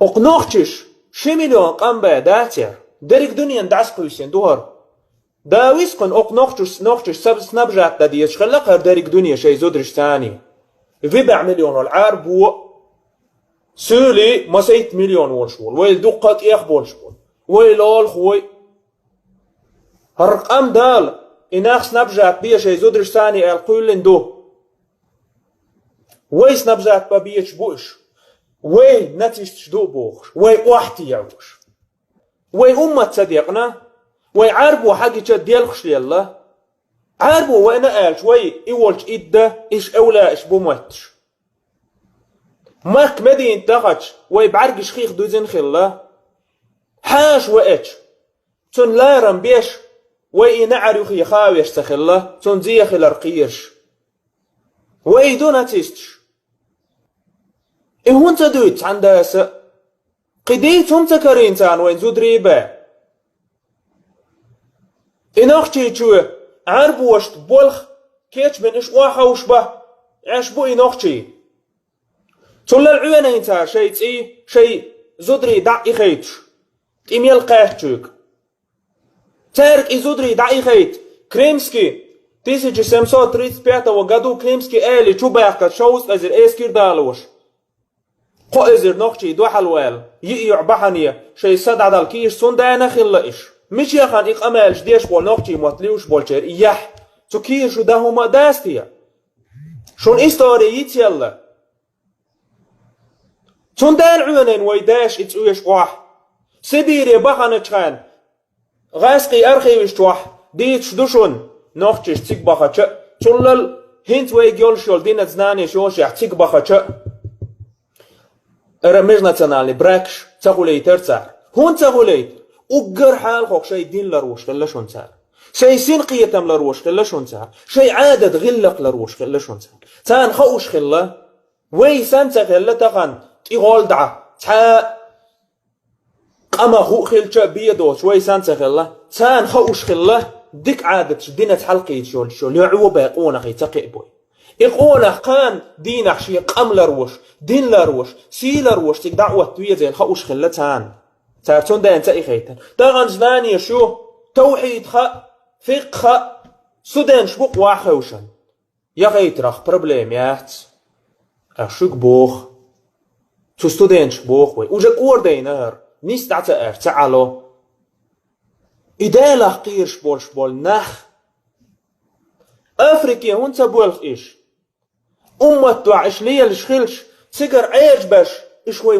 اقنوختش شمليون قنبه داتر درك دنيا دعس قوسين دوهر داويس قن اقنوختش نوختش سناب جات داديش خلقها درك دنيا شي زودرش ثاني في 4 مليون العرب هو سولي ما 6 مليون ولشول ويل دقك يخ بولشول ويل اول خوي هرقم دال إناخ سناب جات بيا شي زودرش ثاني القولن دو وي سناب جات بيش بوش وي نتيش دو بوخش وي واحتي يعوش وي أمة صديقنا وي عاربو حاجة ديالخش يلا عاربو وانا قالش وي إيولش إدى إيش أولا إيش بومتش ماك مدين تاقش وي بعرقش خيخ دوزن خلا حاش وإتش تون لارم بيش وي نعرف يخاويش تخلا تون زي خلا رقيرش وي دون تيستش إيه هون تدويت عندها قديت هم تكرين تان وين زود ريبا إناختي تشوه عربو وشت بولخ كيتش من إش واحا وشبه عاش بو إناختي تولى العوانين تار شي تسي شي زودري دعي خيتش إيميل قاهتشوك تارك إزودري دعي خيت كريمسكي 1735 году Крымский эли чубахка шоус азер эскир далуш قو ازر نوختي دو حلوال يقيع بحنية شي صدع دال كيش سندانا خلقش مش يخان إق أمالش ديش بول نوختي موتليوش بولشير إيح تو كيشو ده هما داستيا شون إستوري يتيلا سندان عونين ويداش إتسويش واح سبيري بحنة خان غاسقي أرخيوش توح ديتش دوشون نوختيش تيك بحة تولل هنت ويجيول شول دينا زناني شوش يحتيك بحة رمج ناتيونالي براكش تقولي ترتار هون تقولي أجر حال خوك شي دين لروش خلا شون تار شي سين قيتم لروش خلا شون تار شي عادة غلق لروش خلا شون تار تان خوش خلا وي سانتا خلا تغن تيغول دعا تا قما خو خلشا بيدوش وي سانتا خلا تان خوش خلا ديك عادة دينة حلقي شول يعو باقونا خي تقئبوي إقوله قان دينك شي قم لروش دين لروش سي لروش تك دعوة توية زي الخوش خلتان تارتون دا انتا إخيتان تاغن زناني شو توحيد خا فقه خا سودان شبوق واخوشن يا غيت راخ بروبليم يات أشوك بوخ تو ستودان شبوخ وي وجا قور دينار نيستعتا تعالو إدالة قيرش بول نخ أفريقيا هون تبولخ إيش أمة توعش ليا الشخلش سيجر عيش باش إشوي